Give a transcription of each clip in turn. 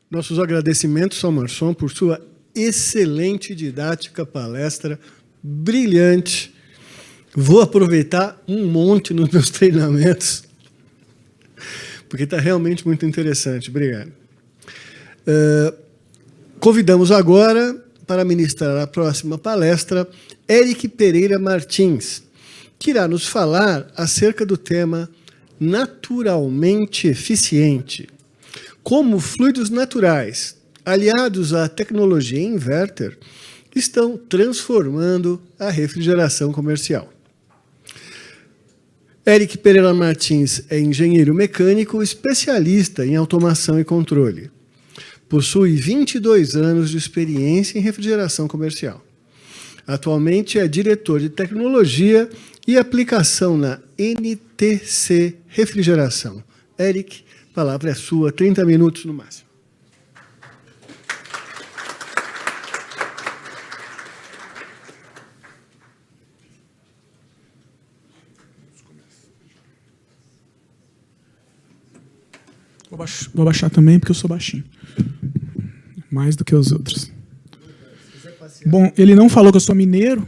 Nossos agradecimentos ao Marçom por sua excelente didática, palestra brilhante. Vou aproveitar um monte nos meus treinamentos, porque está realmente muito interessante. Obrigado. Convidamos agora para ministrar a próxima palestra Eric Pereira Martins, que irá nos falar acerca do tema naturalmente eficiente. Como fluidos naturais, aliados à tecnologia inverter, estão transformando a refrigeração comercial. Eric Pereira Martins é engenheiro mecânico especialista em automação e controle. Possui 22 anos de experiência em refrigeração comercial. Atualmente é diretor de tecnologia e aplicação na NTC Refrigeração. Eric, a palavra é sua, 30 minutos no máximo. Vou baixar também, porque eu sou baixinho. Mais do que os outros. Bom, ele não falou que eu sou mineiro,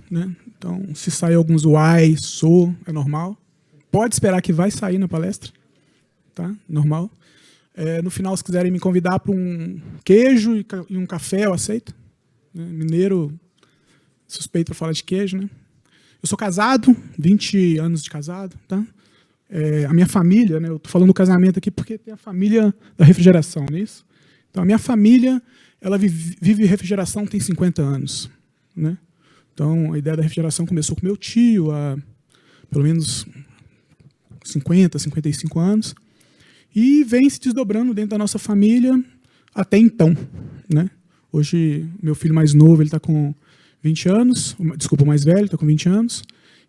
né? Então, se sair alguns uai, sou, é normal. Pode esperar que vai sair na palestra. Tá? Normal. No final, se quiserem me convidar para um queijo e um café, eu aceito. Mineiro, suspeito para falar de queijo, né? Eu sou casado, 20 anos de casado, tá? A minha família, né? Eu estou falando do casamento aqui porque tem a família da refrigeração, não é isso? Então, a minha família, ela vive refrigeração tem 50 anos, né? Então, a ideia da refrigeração começou com meu tio há pelo menos 50, 55 anos e vem se desdobrando dentro da nossa família até então, né? Hoje, meu filho mais novo, ele está com 20 anos, desculpa, o mais velho está com 20 anos,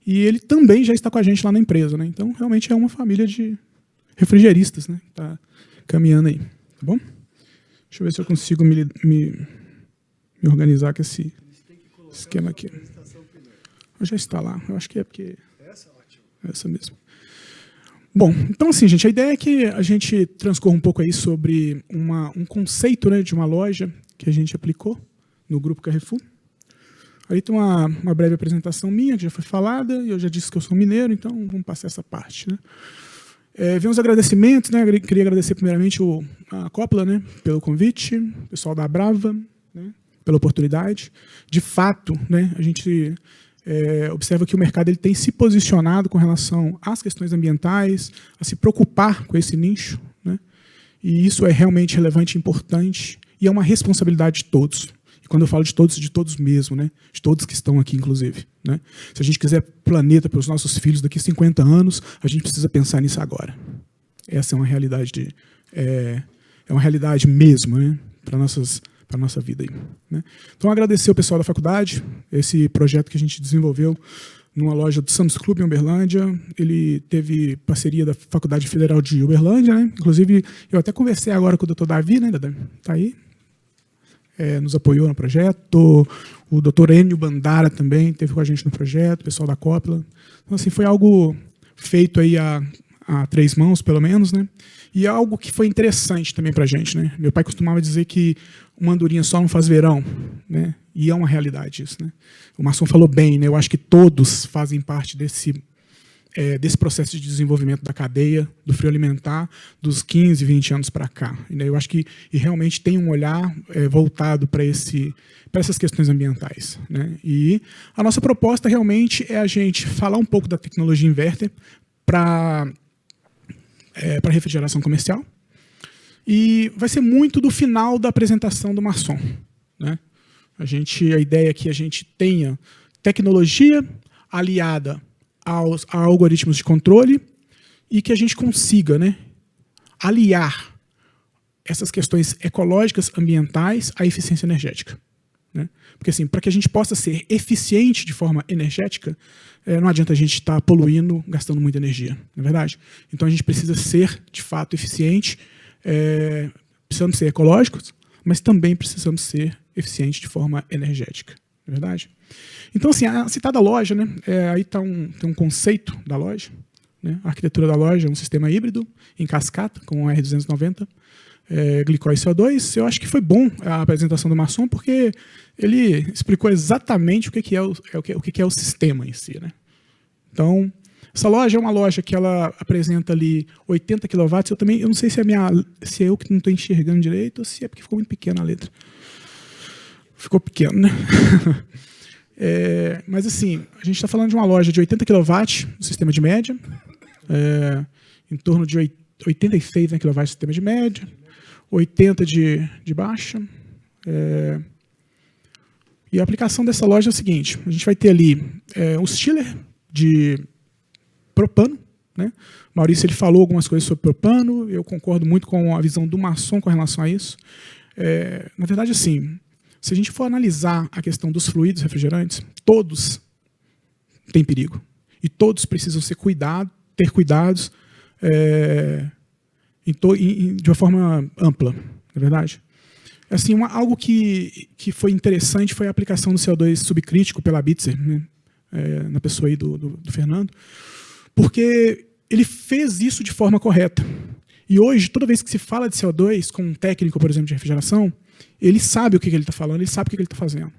e ele também já está com a gente lá na empresa, né? Então, realmente é uma família de refrigeristas, né? Está caminhando aí, tá bom? Deixa eu ver se eu consigo me organizar com esse esquema aqui. Já está lá. Eu acho que é porque... Essa mesmo. Bom, então assim, gente, a ideia é que a gente transcorra um pouco aí sobre um conceito, né, de uma loja que a gente aplicou no Grupo Carrefour. Aí tem uma breve apresentação minha, que já foi falada, e eu já disse que eu sou mineiro, então vamos passar essa parte, né? Vem os agradecimentos, né? Eu queria agradecer primeiramente a Copla, né, pelo convite, o pessoal da Brava, né, pela oportunidade. De fato, né, a gente observa que o mercado ele tem se posicionado com relação às questões ambientais, a se preocupar com esse nicho, né, e isso é realmente relevante e importante, e é uma responsabilidade de todos. E quando eu falo de todos mesmo, né, de todos que estão aqui, inclusive, né. Se a gente quiser planeta para os nossos filhos daqui a 50 anos, a gente precisa pensar nisso agora. Essa é uma realidade, é uma realidade mesmo, né, para a nossa vida aí, né? Então, agradecer ao pessoal da faculdade, esse projeto que a gente desenvolveu numa loja do Sam's Club em Uberlândia. Ele teve parceria da Faculdade Federal de Uberlândia, né? Inclusive, eu até conversei agora com o Dr. Davi, né? Está aí. Nos apoiou no projeto. O Dr. Enio Bandara também esteve com a gente no projeto, o pessoal da Copla. Então, assim, foi algo feito aí a 3 mãos, pelo menos, né? E é algo que foi interessante também para a gente, né? Meu pai costumava dizer que uma andorinha só não faz verão, né? E é uma realidade isso, né? O Marçom falou bem, né? Eu acho que todos fazem parte desse processo de desenvolvimento da cadeia do frio alimentar dos 15, 20 anos para cá. Eu acho que realmente tem um olhar voltado para essas questões ambientais, né? E a nossa proposta realmente é a gente falar um pouco da tecnologia inverter para refrigeração comercial, e vai ser muito do final da apresentação do Marçom, né? A ideia é que a gente tenha tecnologia aliada a algoritmos de controle e que a gente consiga, né, aliar essas questões ecológicas, ambientais, à eficiência energética, né? Porque, assim, para que a gente possa ser eficiente de forma energética, não adianta a gente estar poluindo, gastando muita energia, não é verdade? Então, a gente precisa ser, de fato, eficiente, precisamos ser ecológicos, mas também precisamos ser eficientes de forma energética, não é verdade? Então, assim, a citada loja, né, aí tem um conceito da loja, né? A arquitetura da loja é um sistema híbrido em cascata, com o R290. glicol e CO2. Eu acho que foi bom a apresentação do Masson, porque ele explicou exatamente o que é o sistema em si, né? Então, essa loja é uma loja que ela apresenta ali 80 kW. Eu não sei se é eu que não estou enxergando direito ou se é porque ficou muito pequena a letra. Ficou pequeno, né? Mas assim, a gente está falando de uma loja de 80 kW no sistema de média, em torno de 86 kW no sistema de média, 80 de baixa. E a aplicação dessa loja é o seguinte: a gente vai ter ali um chiller de propano, né? O Maurício ele falou algumas coisas sobre propano, eu concordo muito com a visão do Masson com relação a isso. Na verdade, assim, se a gente for analisar a questão dos fluidos refrigerantes, todos têm perigo. E todos precisam ter cuidados de uma forma ampla, não é verdade? Assim, algo que foi interessante foi a aplicação do CO2 subcrítico pela Bitzer, né? Na pessoa aí do Fernando, porque ele fez isso de forma correta. E hoje, toda vez que se fala de CO2 com um técnico, por exemplo, de refrigeração, ele sabe o que ele está falando, ele sabe o que ele está fazendo,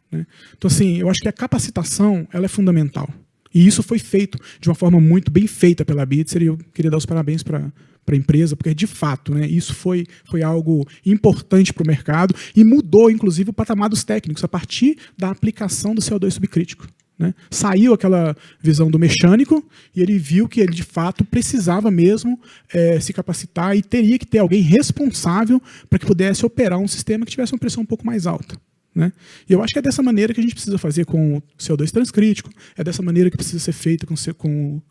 né? Então, assim, eu acho que a capacitação ela é fundamental. E isso foi feito de uma forma muito bem feita pela Bitzer, e eu queria dar os parabéns para a empresa, porque, de fato, né, isso foi algo importante para o mercado e mudou, inclusive, o patamar dos técnicos a partir da aplicação do CO2 subcrítico, né? Saiu aquela visão do mecânico e ele viu que ele, de fato, precisava mesmo se capacitar e teria que ter alguém responsável para que pudesse operar um sistema que tivesse uma pressão um pouco mais alta, né? E eu acho que é dessa maneira que a gente precisa fazer com o CO2 transcrítico, é dessa maneira que precisa ser feito com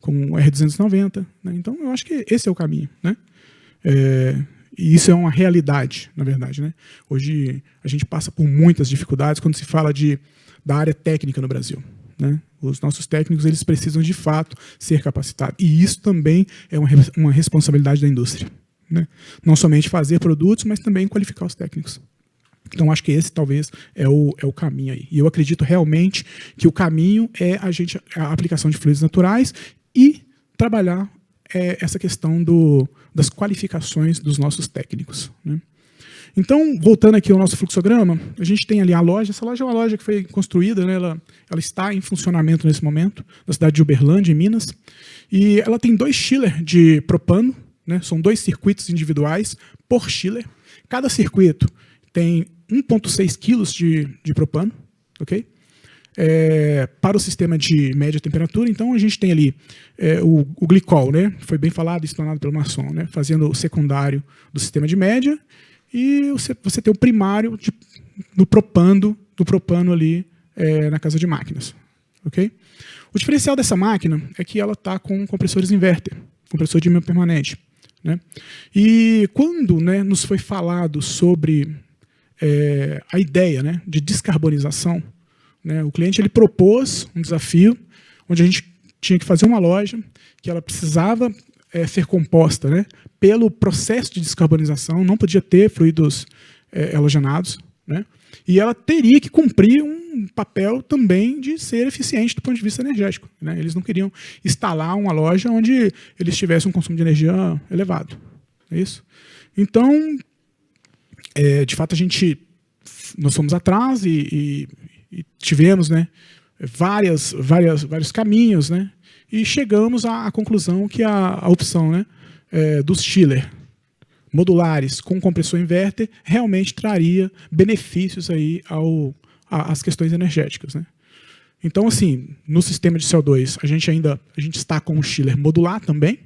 o R290, né? Então, eu acho que esse é o caminho, né? E isso é uma realidade, na verdade, né? Hoje, a gente passa por muitas dificuldades quando se fala da área técnica no Brasil, né? Os nossos técnicos eles precisam, de fato, ser capacitados. E isso também é uma responsabilidade da indústria, né? Não somente fazer produtos, mas também qualificar os técnicos. Então, acho que esse, talvez, é o caminho aí. E eu acredito realmente que o caminho é a aplicação de fluidos naturais e trabalhar essa questão das qualificações dos nossos técnicos, né? Então, voltando aqui ao nosso fluxograma, a gente tem ali a loja. Essa loja é uma loja que foi construída, né? Ela está em funcionamento nesse momento, na cidade de Uberlândia, em Minas. E ela tem 2 chillers de propano, né? São 2 circuitos individuais por chiller. Cada circuito tem 1,6 kg de propano, ok? Para o sistema de média temperatura. Então, a gente tem ali o glicol, né? Foi bem falado e explanado pelo Masson, né? Fazendo o secundário do sistema de média. E você tem o primário do propano ali na casa de máquinas, ok? O diferencial dessa máquina é que ela está com compressores inverter, compressor de ímã permanente, né? E quando, né, nos foi falado sobre a ideia, né, de descarbonização, né, o cliente ele propôs um desafio onde a gente tinha que fazer uma loja que ela precisava ser composta, né, pelo processo de descarbonização, não podia ter fluidos halogenados, né, e ela teria que cumprir um papel também de ser eficiente do ponto de vista energético, né. Eles não queriam instalar uma loja onde eles tivessem um consumo de energia elevado. É isso? Então, de fato, nós fomos atrás e tivemos, né, vários caminhos, né, e chegamos à conclusão que a opção, né, dos chiller modulares com compressor inverter realmente traria benefícios aí às questões energéticas, né. Então, assim, no sistema de CO2, a gente está com o chiller modular também,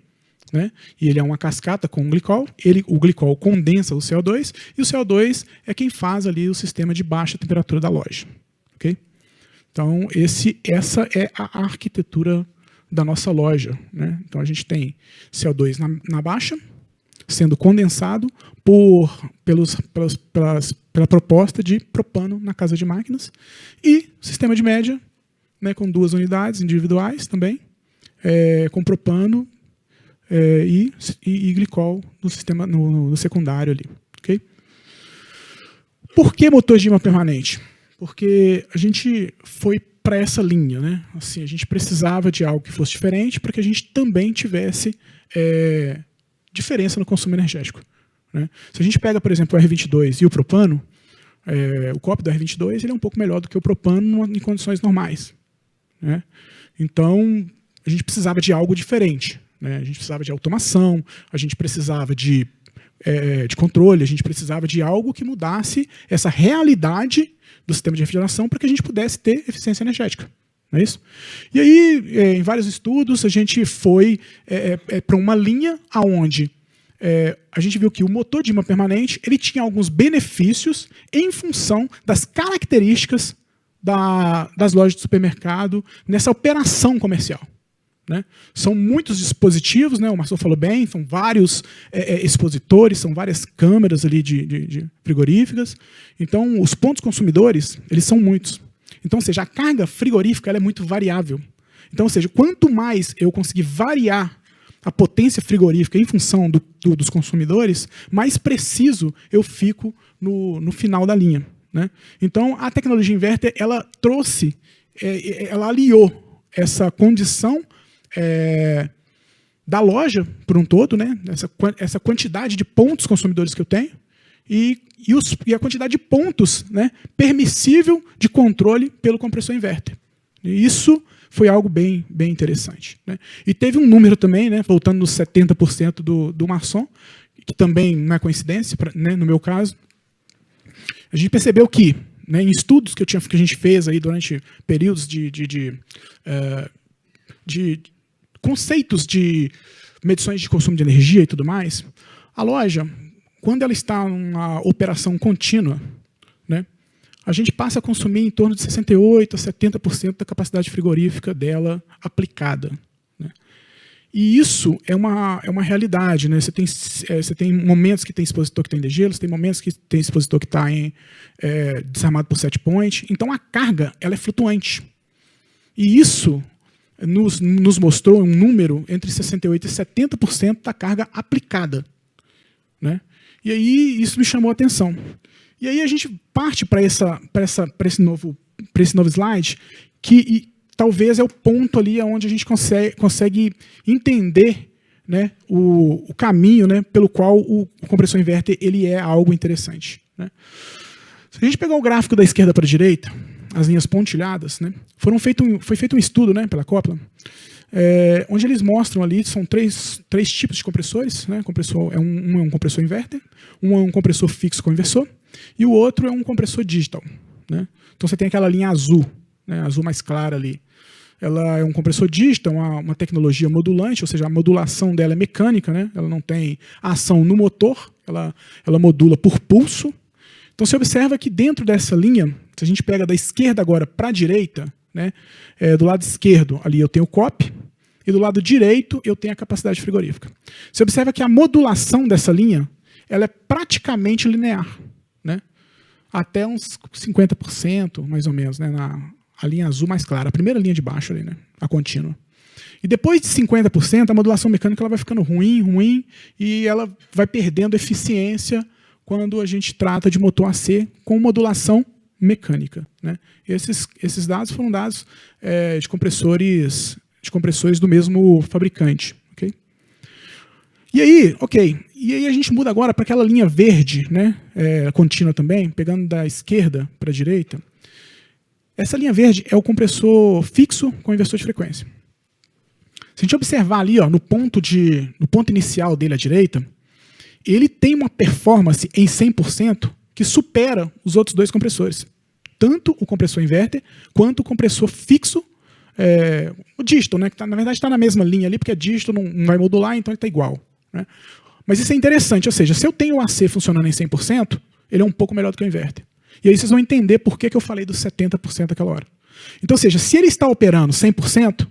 né, e ele é uma cascata com o glicol. O glicol condensa o CO2 e o CO2 é quem faz ali o sistema de baixa temperatura da loja, ok? Então, essa é a arquitetura da nossa loja, né? Então, a gente tem CO2 na baixa, sendo condensado pela proposta de propano na casa de máquinas, e sistema de média, né, com 2 unidades individuais também, com propano e glicol no sistema no secundário ali, ok? Por que motor de ímã permanente? Porque a gente foi para essa linha, né? Assim, a gente precisava de algo que fosse diferente para que a gente também tivesse diferença no consumo energético, né? Se a gente pega, por exemplo, o R22 e o propano, o COP do R22 ele é um pouco melhor do que o propano em condições normais, né? Então, a gente precisava de algo diferente, né? A gente precisava de automação, a gente precisava de controle, a gente precisava de algo que mudasse essa realidade do sistema de refrigeração para que a gente pudesse ter eficiência energética. Não é isso? E aí, em vários estudos, a gente foi para uma linha onde a gente viu que o motor de imã permanente ele tinha alguns benefícios em função das características das lojas de supermercado nessa operação comercial, né? São muitos dispositivos, né? O Marcelo falou bem, são vários expositores, são várias câmeras ali de frigoríficas. Então, os pontos consumidores, eles são muitos. Então, ou seja, a carga frigorífica ela é muito variável. Então, ou seja, quanto mais eu conseguir variar a potência frigorífica em função dos consumidores, mais preciso eu fico no final da linha, né? Então, a tecnologia inverter, ela trouxe, ela aliou essa condição da loja por um todo, né? Essa quantidade de pontos consumidores que eu tenho e a quantidade de pontos, né, permissível de controle pelo compressor inverter. E isso foi algo bem interessante, né? E teve um número também, né, voltando nos 70% do Marson, que também não é coincidência, né, no meu caso. A gente percebeu que, né, em estudos que a gente fez aí durante períodos de conceitos de medições de consumo de energia e tudo mais, a loja, quando ela está numa operação contínua, né, a gente passa a consumir em torno de 68% a 70% da capacidade frigorífica dela aplicada, né? E isso é uma realidade, né? Você tem momentos que tem expositor que está em degelo, você tem momentos que tem expositor que está desarmado por set point. Então, a carga ela é flutuante. E isso nos mostrou um número entre 68% e 70% da carga aplicada, né? E aí isso me chamou a atenção. E aí a gente parte para esse novo slide, que talvez é o ponto ali onde a gente consegue entender, né, o caminho, né, pelo qual o compressor inverter ele é algo interessante, né? Se a gente pegar o gráfico da esquerda para a direita, as linhas pontilhadas, né, foi feito um estudo, né, pela Coplan, onde eles mostram ali, são três tipos de compressores, né? Um é um compressor inverter, um é um compressor fixo com inversor, e o outro é um compressor digital, né? Então você tem aquela linha azul, né, azul mais clara ali. Ela é um compressor digital, uma tecnologia modulante, ou seja, a modulação dela é mecânica, né? Ela não tem ação no motor, ela modula por pulso. Então você observa que dentro dessa linha, se a gente pega da esquerda agora para a direita, né, do lado esquerdo ali eu tenho o COP, e do lado direito eu tenho a capacidade frigorífica. Você observa que a modulação dessa linha ela é praticamente linear, né? Até uns 50%, mais ou menos, né? A linha azul mais clara, a primeira linha de baixo ali, né? A contínua. E depois de 50%, a modulação mecânica ela vai ficando ruim, e ela vai perdendo eficiência quando a gente trata de motor AC com modulação mecânica, né? Esses dados foram dados de compressores do mesmo fabricante. Okay? E aí a gente muda agora para aquela linha verde, né, contínua também, pegando da esquerda para a direita. Essa linha verde é o compressor fixo com inversor de frequência. Se a gente observar ali, ó, no ponto inicial dele à direita, ele tem uma performance em 100% que supera os outros dois compressores. Tanto o compressor inverter, quanto o compressor fixo, o digital, né, que na verdade está na mesma linha ali, porque a digital não vai modular, então ele está igual, né? Mas isso é interessante, ou seja, se eu tenho o AC funcionando em 100%, ele é um pouco melhor do que o inverter. E aí vocês vão entender por que eu falei dos 70% naquela hora. Então, ou seja, se ele está operando 100%,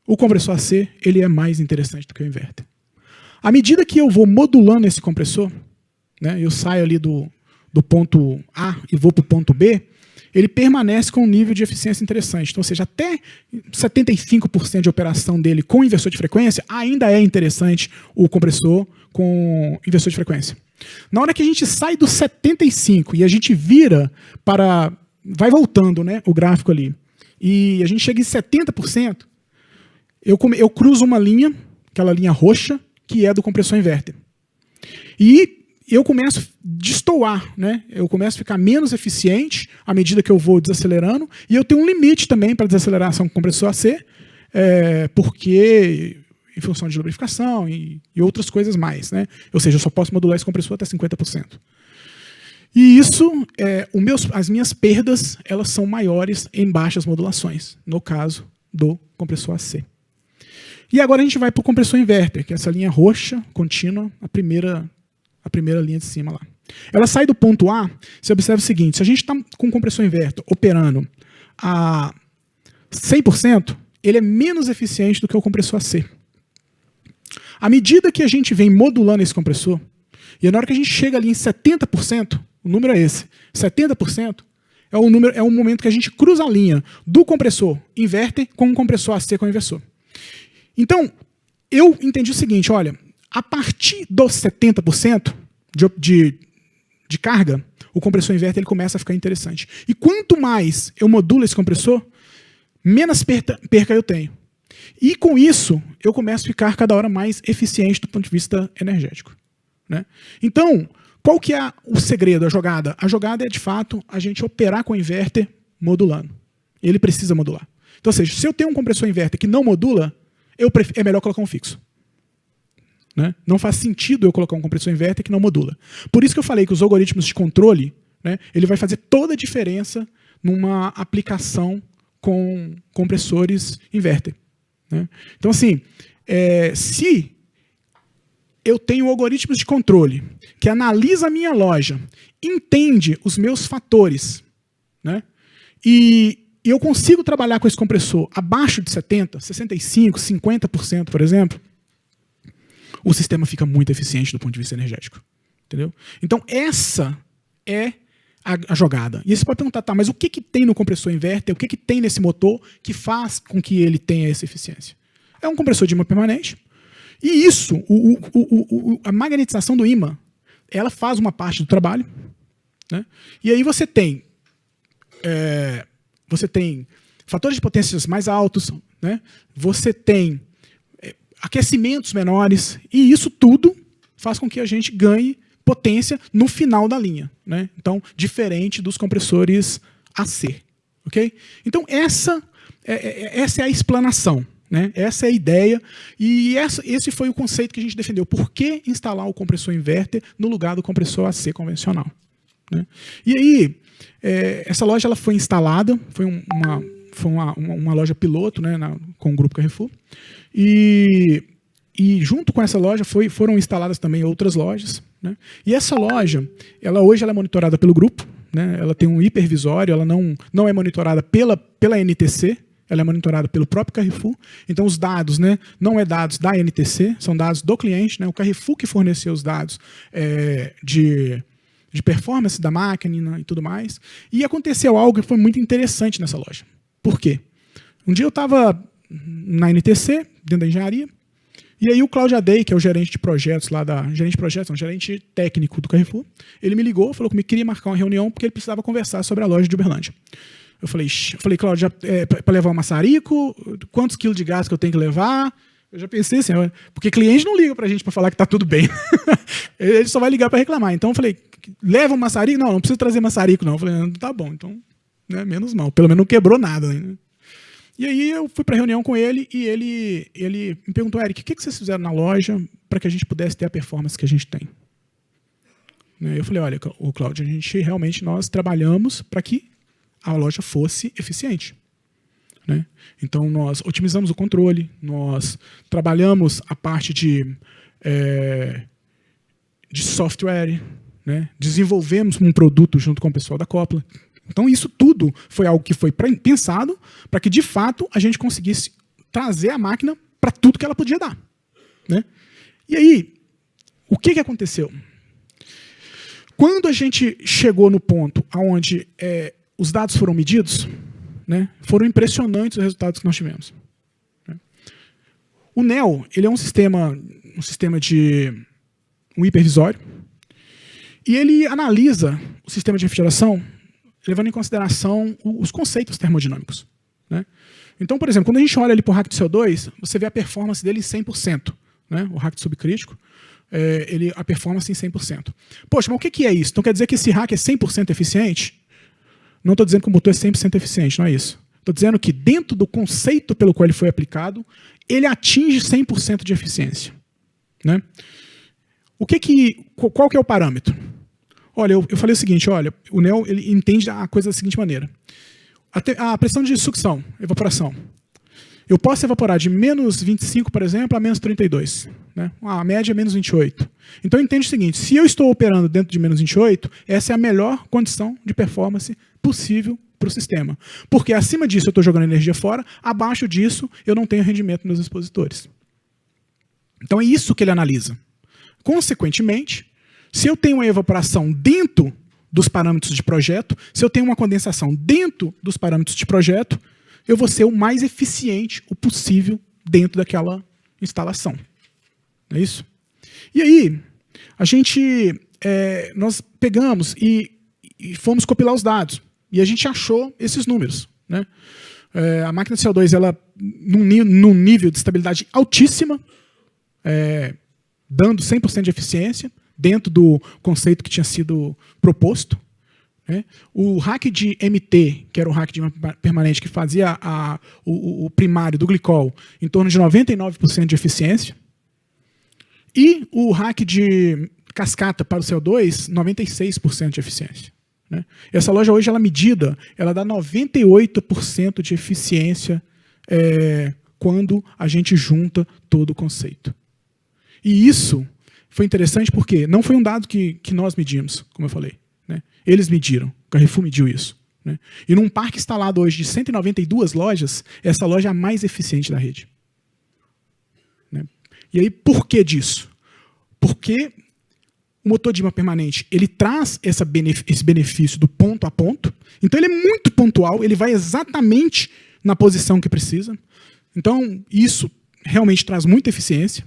o compressor AC ele é mais interessante do que o inverter. À medida que eu vou modulando esse compressor, né, eu saio ali do ponto A e vou para o ponto B, ele permanece com um nível de eficiência interessante. Então, ou seja, até 75% de operação dele com inversor de frequência, ainda é interessante o compressor com inversor de frequência. Na hora que a gente sai dos 75% e a gente vira para... vai voltando, né, o gráfico ali, e a gente chega em 70%, eu cruzo uma linha, aquela linha roxa, que é do compressor inverter. E eu começo a destoar, né? Eu começo a ficar menos eficiente à medida que eu vou desacelerando, e eu tenho um limite também para desaceleração com compressor AC, porque em função de lubrificação e outras coisas mais, né? Ou seja, eu só posso modular esse compressor até 50%. E isso, as minhas perdas, elas são maiores em baixas modulações, no caso do compressor AC. E agora a gente vai para o compressor inverter, que é essa linha roxa, contínua, a primeira linha de cima lá. Ela sai do ponto A, você observa o seguinte, se a gente está com o compressor inverter operando a 100%, ele é menos eficiente do que o compressor AC. À medida que a gente vem modulando esse compressor, e na hora que a gente chega ali em 70%, o número é esse, 70% é o momento que a gente cruza a linha do compressor inverter com o compressor AC com o inversor. Então, eu entendi o seguinte, olha, a partir dos 70% de carga, o compressor inverter ele começa a ficar interessante. E quanto mais eu modulo esse compressor, menos perca eu tenho. E com isso, eu começo a ficar cada hora mais eficiente do ponto de vista energético, né? Então, qual que é o segredo, a jogada? A jogada é, de fato, a gente operar com o inverter modulando. Ele precisa modular. Então, ou seja, se eu tenho um compressor inverter que não modula, é melhor colocar um fixo. Né? Não faz sentido eu colocar um compressor inverter que não modula. Por isso que eu falei que os algoritmos de controle, né, ele vai fazer toda a diferença numa aplicação com compressores inverter. Né? Então, assim, se eu tenho algoritmos de controle que analisa a minha loja, entende os meus fatores, né, e eu consigo trabalhar com esse compressor abaixo de 70%, 65%, 50%, por exemplo, o sistema fica muito eficiente do ponto de vista energético. Entendeu? Então, essa é a jogada. E aí você pode perguntar, tá, mas o que tem no compressor inverter, o que tem nesse motor que faz com que ele tenha essa eficiência? É um compressor de ímã permanente, e isso, a magnetização do ímã, ela faz uma parte do trabalho, né? E aí você tem fatores de potências mais altos, né? Você tem aquecimentos menores, e isso tudo faz com que a gente ganhe potência no final da linha, né? Então, diferente dos compressores AC. Okay? Então, essa é a explanação. Né? Essa é a ideia, e esse foi o conceito que a gente defendeu. Por que instalar o compressor inverter no lugar do compressor AC convencional? Né? E aí, essa loja ela foi instalada, foi uma loja piloto, né, com o Grupo Carrefour, e junto com essa loja foram instaladas também outras lojas. Né? E essa loja, hoje ela é monitorada pelo grupo, né? Ela tem um hipervisório, ela não é monitorada pela NTC, ela é monitorada pelo próprio Carrefour. Então, os dados, né, não é dados da NTC, são dados do cliente. Né? O Carrefour que forneceu os dados de performance da máquina e tudo mais. E aconteceu algo que foi muito interessante nessa loja. Por quê? Um dia eu estava na NTC, dentro da engenharia, e aí o Cláudio Adei, que é o gerente de projetos lá gerente técnico do Carrefour, ele me ligou, falou que queria marcar uma reunião porque ele precisava conversar sobre a loja de Uberlândia. Eu falei, Cláudio, para levar um maçarico, quantos quilos de gás que eu tenho que levar? Eu já pensei assim, porque cliente não liga para a gente para falar que está tudo bem. Ele só vai ligar para reclamar. Então eu falei, leva um maçarico? Não precisa trazer maçarico, não. Eu falei, tá bom, então, né, menos mal. Pelo menos não quebrou nada. Né? E aí eu fui para a reunião com ele e ele me perguntou, Eric, o que vocês fizeram na loja para que a gente pudesse ter a performance que a gente tem? Eu falei, olha, Cláudio, nós trabalhamos para que a loja fosse eficiente. Né? Então, nós otimizamos o controle, nós trabalhamos a parte de software, né? Desenvolvemos um produto junto com o pessoal da Copla. Então, isso tudo foi algo que foi pensado para que, de fato, a gente conseguisse trazer a máquina para tudo que ela podia dar. Né? E aí, o que aconteceu? Quando a gente chegou no ponto onde os dados foram medidos, né, foram impressionantes os resultados que nós tivemos. Né? O NEO ele é um sistema de um hipervisório, e ele analisa o sistema de refrigeração levando em consideração os conceitos termodinâmicos. Né? Então, por exemplo, quando a gente olha ali para o rack de CO2, você vê a performance dele em 100%. Né? O rack subcrítico, a performance em 100%. Poxa, mas o que é isso? Então quer dizer que esse hack é 100% eficiente? Não estou dizendo que o motor é 100% eficiente, não é isso. Estou dizendo que dentro do conceito pelo qual ele foi aplicado, ele atinge 100% de eficiência. Né? Qual que é o parâmetro? Olha, eu falei o seguinte, olha, o NEO ele entende a coisa da seguinte maneira. A pressão de sucção, evaporação. Eu posso evaporar de menos 25, por exemplo, a menos 32. Né? A média é menos 28. Então entende o seguinte, se eu estou operando dentro de menos 28, essa é a melhor condição de performance possível para o sistema. Porque acima disso eu estou jogando energia fora, abaixo disso eu não tenho rendimento nos expositores. Então é isso que ele analisa. Consequentemente, se eu tenho uma evaporação dentro dos parâmetros de projeto, se eu tenho uma condensação dentro dos parâmetros de projeto, eu vou ser o mais eficiente o possível dentro daquela instalação. Não é isso? E aí, nós pegamos e fomos compilar os dados. E a gente achou esses números. Né? A máquina de CO2, ela, num nível de estabilidade altíssima, dando 100% de eficiência, dentro do conceito que tinha sido proposto. Né? O hack de MT, que era o hack de permanente que fazia o primário do glicol, em torno de 99% de eficiência. E o hack de cascata para o CO2, 96% de eficiência. Né? Essa loja hoje, ela dá 98% de eficiência quando a gente junta todo o conceito. E isso foi interessante porque não foi um dado que nós medimos, como eu falei. Né? Eles mediram, o Carrefour mediu isso. Né? E num parque instalado hoje de 192 lojas, essa loja é a mais eficiente da rede. Né? E aí, por que disso? Porque o motor de imã permanente ele traz esse benefício do ponto a ponto, então ele é muito pontual, ele vai exatamente na posição que precisa. Então, isso realmente traz muita eficiência.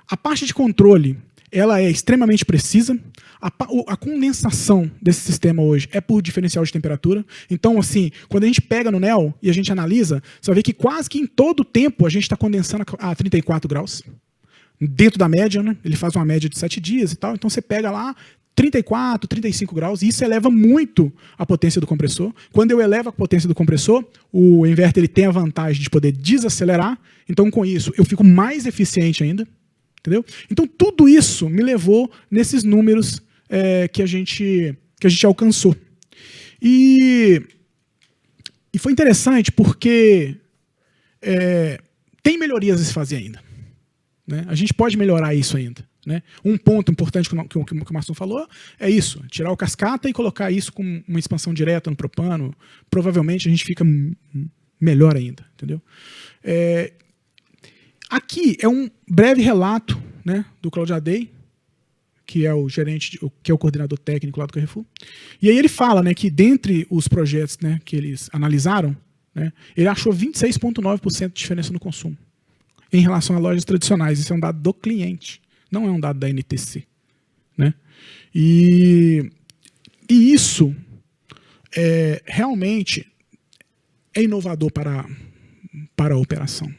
A parte de controle ela é extremamente precisa. A condensação desse sistema hoje é por diferencial de temperatura. Então, assim, quando a gente pega no NEO e a gente analisa, você vai ver que quase que em todo o tempo a gente está condensando a 34 graus. Dentro da média, né? Ele faz uma média de 7 dias e tal. Então, você pega lá 34, 35 graus, e isso eleva muito a potência do compressor. Quando eu elevo a potência do compressor, o inverter ele tem a vantagem de poder desacelerar. Então, com isso, eu fico mais eficiente ainda. Entendeu? Então, tudo isso me levou nesses números que a gente alcançou. E foi interessante porque tem melhorias a se fazer ainda. Né? A gente pode melhorar isso ainda. Né? Um ponto importante que o Márcio falou é isso, tirar o cascata e colocar isso com uma expansão direta no propano. Provavelmente a gente fica melhor ainda. Entendeu? Aqui é um breve relato, né, do Claudio Adey, que é o gerente, que é o coordenador técnico lá do Carrefour. E aí ele fala, né, que dentre os projetos, né, que eles analisaram, né, ele achou 26,9% de diferença no consumo em relação a lojas tradicionais. Isso é um dado do cliente, não é um dado da NTC. Né? E isso realmente é inovador para a operação,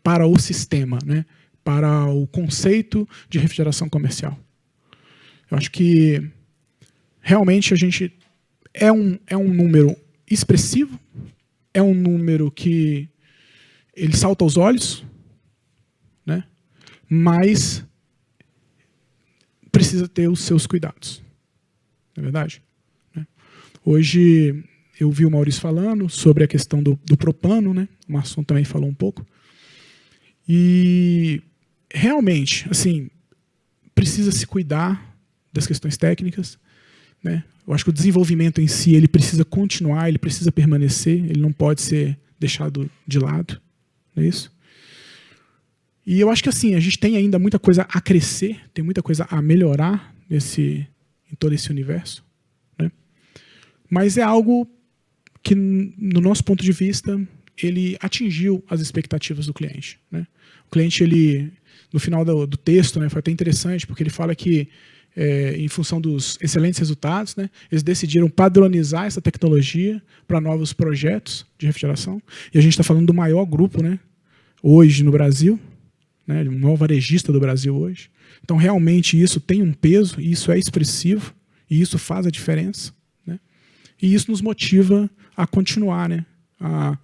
para o sistema, né? Para o conceito de refrigeração comercial. Eu acho que realmente a gente é um número expressivo, é um número que ele salta aos olhos, né? Mas precisa ter os seus cuidados. Não é verdade? Hoje eu vi o Maurício falando sobre a questão do propano, né? O Marçom também falou um pouco. E realmente, assim, precisa se cuidar das questões técnicas. Né? Eu acho que o desenvolvimento em si ele precisa continuar, ele precisa permanecer, ele não pode ser deixado de lado. Não é isso? E eu acho que assim, a gente tem ainda muita coisa a crescer, tem muita coisa a melhorar em todo esse universo. Né? Mas é algo que, no nosso ponto de vista, ele atingiu as expectativas do cliente. Né? O cliente, ele, no final do texto, né, foi até interessante, porque ele fala que, em função dos excelentes resultados, né, eles decidiram padronizar essa tecnologia para novos projetos de refrigeração. E a gente está falando do maior grupo, né, hoje no Brasil, né, o maior varejista do Brasil hoje. Então, realmente, isso tem um peso, e isso é expressivo, e isso faz a diferença. Né? E isso nos motiva a continuar, né, a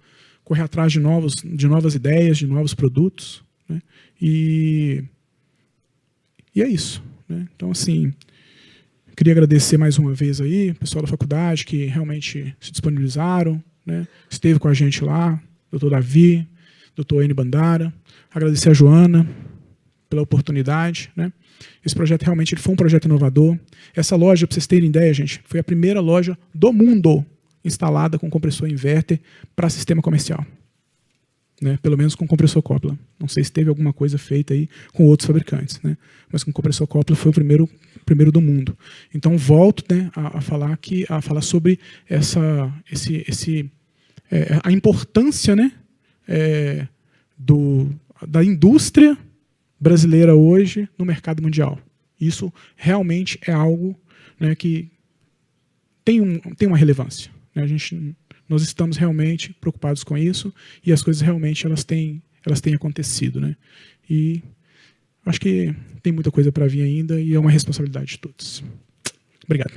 correr atrás de novas ideias, de novos produtos. Né? E é isso. Né? Então, assim, queria agradecer mais uma vez aí, o pessoal da faculdade que realmente se disponibilizaram, né? Esteve com a gente lá, doutor Davi, doutor N. Bandara, agradecer a Joana pela oportunidade. Né? Esse projeto realmente ele foi um projeto inovador. Essa loja, para vocês terem ideia, gente, foi a primeira loja do mundo instalada com compressor inverter para sistema comercial. Né? Pelo menos com compressor Coppola. Não sei se teve alguma coisa feita aí com outros fabricantes, né? Mas com compressor Coppola foi o primeiro do mundo. Então volto, né, a falar sobre a importância, né, da indústria brasileira hoje no mercado mundial. Isso realmente é algo, né, que tem uma relevância. Né? Nós estamos realmente preocupados com isso e as coisas realmente elas têm acontecido. Né? E acho que tem muita coisa para vir ainda e é uma responsabilidade de todos. Obrigado.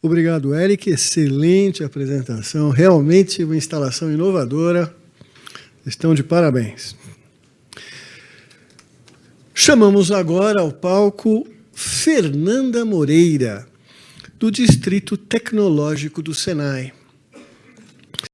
Obrigado, Eric. Excelente apresentação. Realmente uma instalação inovadora. Estão de parabéns. Chamamos agora ao palco Fernanda Moreira, do Distrito Tecnológico do Senai.